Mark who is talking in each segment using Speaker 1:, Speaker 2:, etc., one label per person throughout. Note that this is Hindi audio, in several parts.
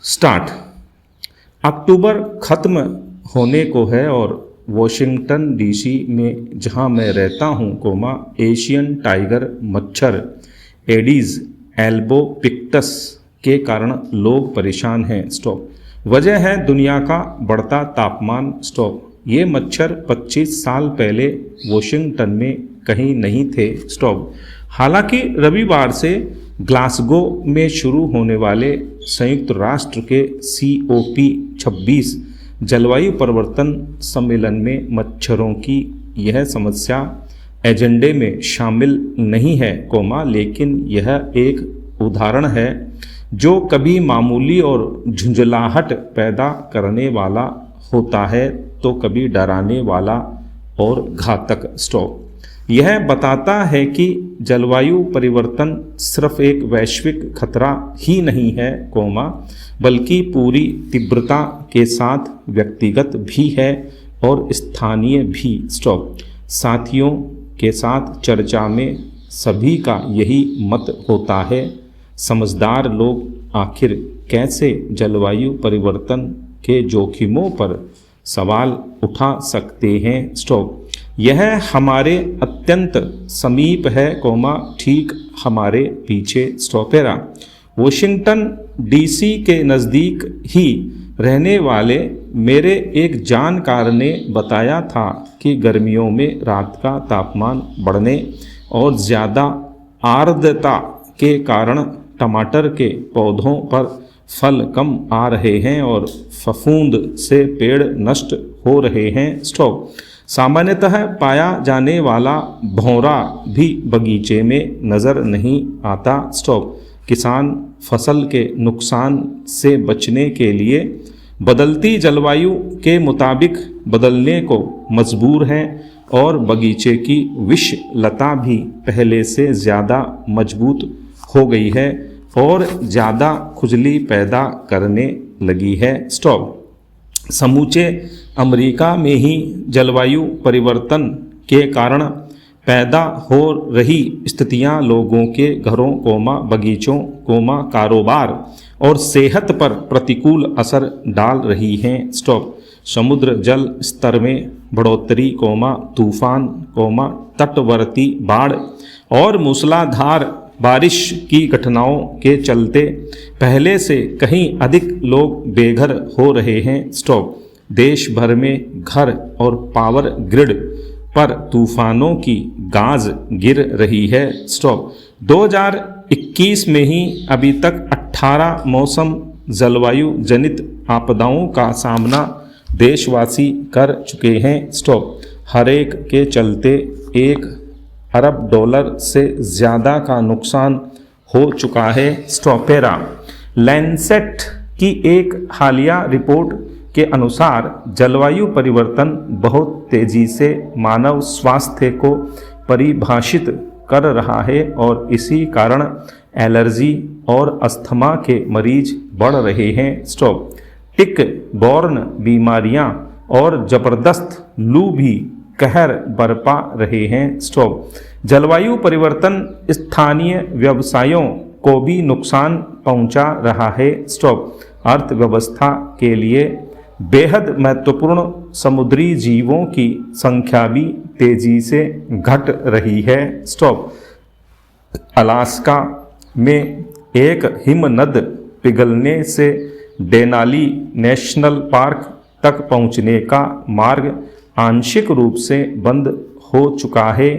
Speaker 1: स्टार्ट। अक्टूबर ख़त्म होने को है और वॉशिंगटन डीसी में जहां मैं रहता हूं, एशियन टाइगर मच्छर एडीज एल्बोपिक्टस के कारण लोग परेशान हैं। स्टॉप। वजह है दुनिया का बढ़ता तापमान। स्टॉप। ये मच्छर 25 साल पहले वॉशिंगटन में कहीं नहीं थे। स्टॉप। हालांकि रविवार से ग्लासगो में शुरू होने वाले संयुक्त राष्ट्र के COP26 जलवायु परिवर्तन सम्मेलन में मच्छरों की यह समस्या एजेंडे में शामिल नहीं है, लेकिन यह एक उदाहरण है जो कभी मामूली और झुंझलाहट पैदा करने वाला होता है तो कभी डराने वाला और घातक। स्टॉप। यह बताता है कि जलवायु परिवर्तन सिर्फ एक वैश्विक खतरा ही नहीं है, बल्कि पूरी तीव्रता के साथ व्यक्तिगत भी है और स्थानीय भी। स्टॉप। साथियों के साथ चर्चा में सभी का यही मत होता है। समझदार लोग आखिर कैसे जलवायु परिवर्तन के जोखिमों पर सवाल उठा सकते हैं। स्टॉप। यह हमारे अत्यंत समीप है, ठीक हमारे पीछे। स्टॉपेरा। वॉशिंगटन डीसी के नज़दीक ही रहने वाले मेरे एक जानकार ने बताया था कि गर्मियों में रात का तापमान बढ़ने और ज़्यादा आर्द्रता के कारण टमाटर के पौधों पर फल कम आ रहे हैं और फफूंद से पेड़ नष्ट हो रहे हैं। स्टॉप। सामान्यतः पाया जाने वाला भौरा भी बगीचे में नज़र नहीं आता। स्टॉप। किसान फसल के नुकसान से बचने के लिए बदलती जलवायु के मुताबिक बदलने को मजबूर हैं और बगीचे की विषलता भी पहले से ज़्यादा मजबूत हो गई है और ज़्यादा खुजली पैदा करने लगी है। स्टॉप। समूचे अमेरिका में ही जलवायु परिवर्तन के कारण पैदा हो रही स्थितियां लोगों के घरों, बगीचों, कारोबार और सेहत पर प्रतिकूल असर डाल रही हैं। स्टॉप। समुद्र जल स्तर में बढ़ोतरी, तूफान, तटवर्ती बाढ़ और मूसलाधार बारिश की घटनाओं के चलते पहले से कहीं अधिक लोग बेघर हो रहे हैं। स्टॉप। देश भर में घर और पावर ग्रिड पर तूफानों की गाज गिर रही है। स्टॉप। 2021 में ही अभी तक 18 मौसम जलवायु जनित आपदाओं का सामना देशवासी कर चुके हैं। स्टॉप। हर एक के चलते $1 अरब से ज़्यादा का नुकसान हो चुका है। स्टॉपेरा। लैंसेट की एक हालिया रिपोर्ट के अनुसार जलवायु परिवर्तन बहुत तेज़ी से मानव स्वास्थ्य को परिभाषित कर रहा है और इसी कारण एलर्जी और अस्थमा के मरीज बढ़ रहे हैं। स्टॉप। टिक बॉर्न बीमारियां और ज़बरदस्त लू भी कहर बरपा रहे हैं। स्टॉप। जलवायु परिवर्तन स्थानीय व्यवसायों को भी नुकसान पहुंचा रहा है। स्टॉप। अर्थव्यवस्था के लिए बेहद महत्वपूर्ण समुद्री जीवों की संख्या भी तेजी से घट रही है। स्टॉप। अलास्का में एक हिमनद पिघलने से डेनाली नेशनल पार्क तक पहुंचने का मार्ग आंशिक रूप से बंद हो चुका है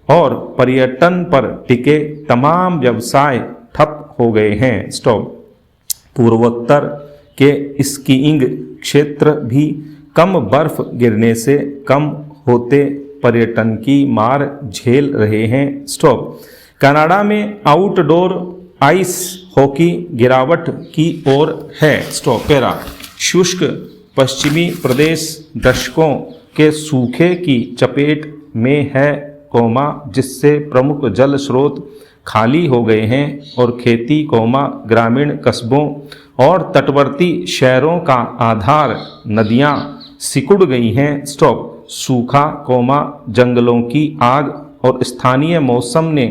Speaker 1: और पर्यटन पर टिके तमाम व्यवसाय ठप हो गए हैं। स्टॉप। पूर्वोत्तर के स्कीइंग क्षेत्र भी कम बर्फ गिरने से कम होते पर्यटन की मार झेल रहे हैं। स्टॉप। कनाडा में आउटडोर आइस हॉकी गिरावट की ओर है। स्टॉपेरा। शुष्क पश्चिमी प्रदेश दशकों के सूखे की चपेट में है, जिससे प्रमुख जल स्रोत खाली हो गए हैं और खेती, ग्रामीण कस्बों और तटवर्ती शहरों का आधार नदियां सिकुड़ गई हैं। स्टॉप। सूखा, जंगलों की आग और स्थानीय मौसम ने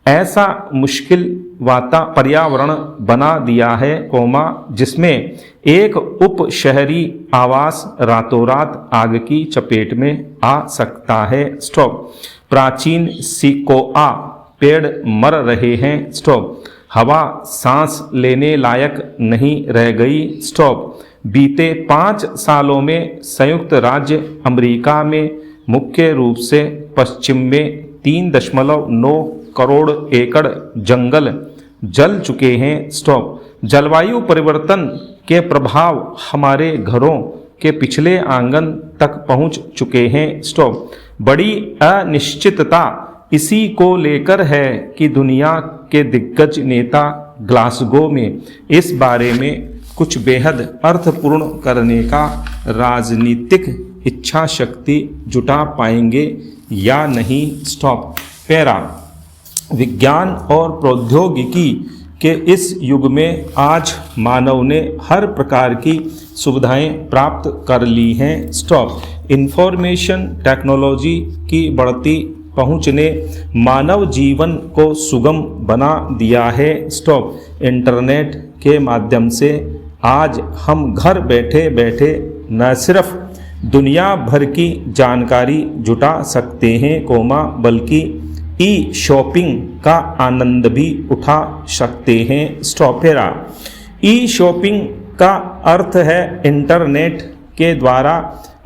Speaker 1: ऐसा मुश्किल पर्यावरण बना दिया है, जिसमें एक उप शहरी आवास रातों रात आग की चपेट में आ सकता है। स्टॉप। प्राचीन सिकोआ पेड़ मर रहे हैं। स्टॉप। हवा सांस लेने लायक नहीं रह गई। स्टॉप। बीते 5 सालों में संयुक्त राज्य अमेरिका में मुख्य रूप से पश्चिम में 3.9 करोड़ एकड़ जंगल जल चुके हैं। स्टॉप। जलवायु परिवर्तन के प्रभाव हमारे घरों के पिछले आंगन तक पहुंच चुके हैं। स्टॉप। बड़ी अनिश्चितता इसी को लेकर है कि दुनिया के दिग्गज नेता ग्लासगो में इस बारे में कुछ बेहद अर्थपूर्ण करने का राजनीतिक इच्छा शक्ति जुटा पाएंगे या नहीं। स्टॉप। पैरा। विज्ञान और प्रौद्योगिकी के इस युग में आज मानव ने हर प्रकार की सुविधाएं प्राप्त कर ली हैं। स्टॉप। इंफॉर्मेशन टेक्नोलॉजी की बढ़ती पहुंच ने मानव जीवन को सुगम बना दिया है। स्टॉप। इंटरनेट के माध्यम से आज हम घर बैठे बैठे न सिर्फ दुनिया भर की जानकारी जुटा सकते हैं, बल्कि ई शॉपिंग का आनंद भी उठा सकते हैं। स्टॉपेरा। ई शॉपिंग का अर्थ है इंटरनेट के द्वारा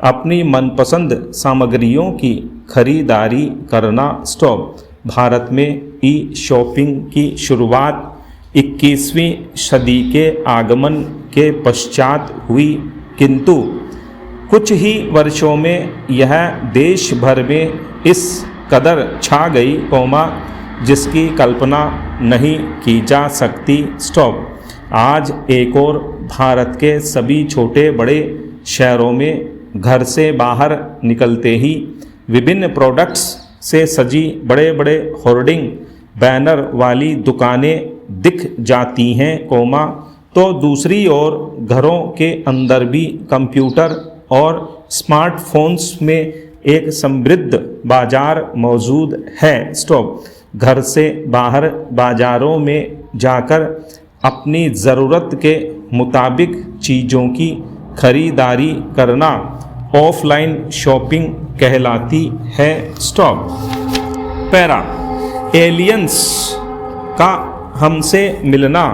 Speaker 1: अपनी मनपसंद सामग्रियों की खरीदारी करना। स्टॉप। भारत में ई शॉपिंग की शुरुआत 21वीं सदी के आगमन के पश्चात हुई, किंतु कुछ ही वर्षों में यह देश भर में इस कदर छा गई, जिसकी कल्पना नहीं की जा सकती। स्टॉप। आज एक और भारत के सभी छोटे बड़े शहरों में घर से बाहर निकलते ही विभिन्न प्रोडक्ट्स से सजी बड़े बड़े होर्डिंग बैनर वाली दुकानें दिख जाती हैं, तो दूसरी ओर घरों के अंदर भी कंप्यूटर और स्मार्टफोन्स में एक समृद्ध बाजार मौजूद है। स्टॉप। घर से बाहर बाजारों में जाकर अपनी ज़रूरत के मुताबिक चीज़ों की खरीदारी करना ऑफलाइन शॉपिंग कहलाती है। स्टॉप। पैरा। एलियंस का हमसे मिलना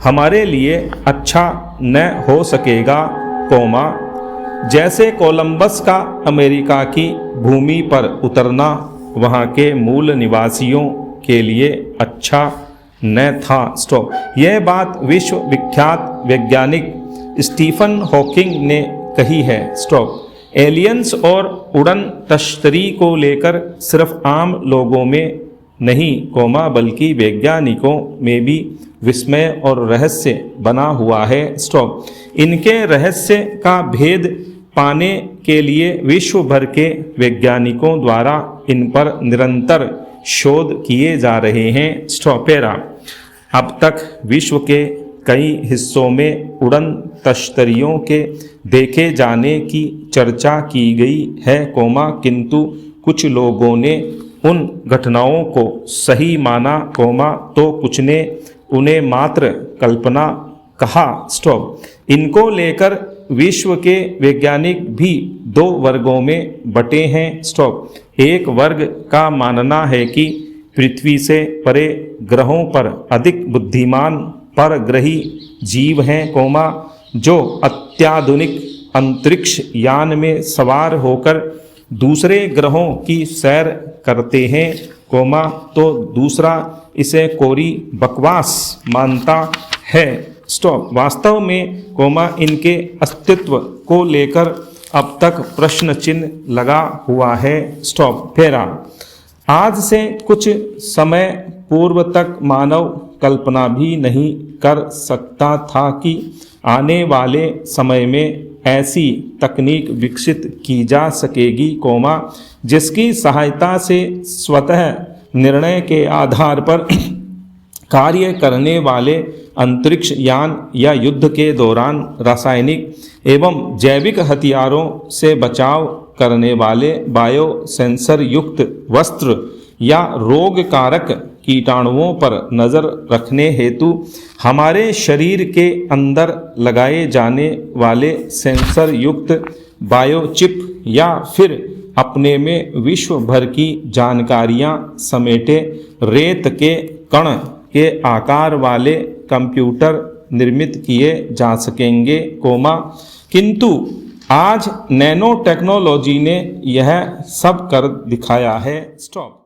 Speaker 1: हमारे लिए अच्छा न हो सकेगा, जैसे कोलंबस का अमेरिका की भूमि पर उतरना वहाँ के मूल निवासियों के लिए अच्छा न था। स्टॉप। यह बात विश्व विख्यात वैज्ञानिक स्टीफन हॉकिंग ने कही है। स्टॉप। एलियंस और उड़न तश्तरी को लेकर सिर्फ आम लोगों में नहीं, बल्कि वैज्ञानिकों में भी विस्मय और रहस्य बना हुआ है। स्टॉप। इनके रहस्य का भेद पाने के लिए विश्व भर के वैज्ञानिकों द्वारा इन पर निरंतर शोध किए जा रहे हैं। स्टॉपेरा। अब तक विश्व के कई हिस्सों में उड़न तश्तरियों के देखे जाने की चर्चा की गई है, किंतु कुछ लोगों ने उन घटनाओं को सही माना, तो कुछ ने उन्हें मात्र कल्पना कहा। स्टॉप। इनको लेकर विश्व के वैज्ञानिक भी 2 वर्गों में बटे हैं। स्टॉप। एक वर्ग का मानना है कि पृथ्वी से परे ग्रहों पर अधिक बुद्धिमान परग्रही जीव हैं, जो अत्याधुनिक अंतरिक्ष यान में सवार होकर दूसरे ग्रहों की सैर करते हैं, तो दूसरा इसे कोरी बकवास मानता है। स्टॉप। वास्तव में इनके अस्तित्व को लेकर अब तक प्रश्न चिन्ह लगा हुआ है। स्टॉप। फेरा। आज से कुछ समय पूर्व तक मानव कल्पना भी नहीं कर सकता था कि आने वाले समय में ऐसी तकनीक विकसित की जा सकेगी, जिसकी सहायता से स्वतः निर्णय के आधार पर कार्य करने वाले अंतरिक्ष यान या युद्ध के दौरान रासायनिक एवं जैविक हथियारों से बचाव करने वाले बायो सेंसर युक्त वस्त्र या रोग कारक कीटाणुओं पर नज़र रखने हेतु हमारे शरीर के अंदर लगाए जाने वाले सेंसर युक्त बायोचिप या फिर अपने में विश्व भर की जानकारियां समेटे रेत के कण के आकार वाले कंप्यूटर निर्मित किए जा सकेंगे, किंतु आज नैनो टेक्नोलॉजी ने यह सब कर दिखाया है। स्टॉप।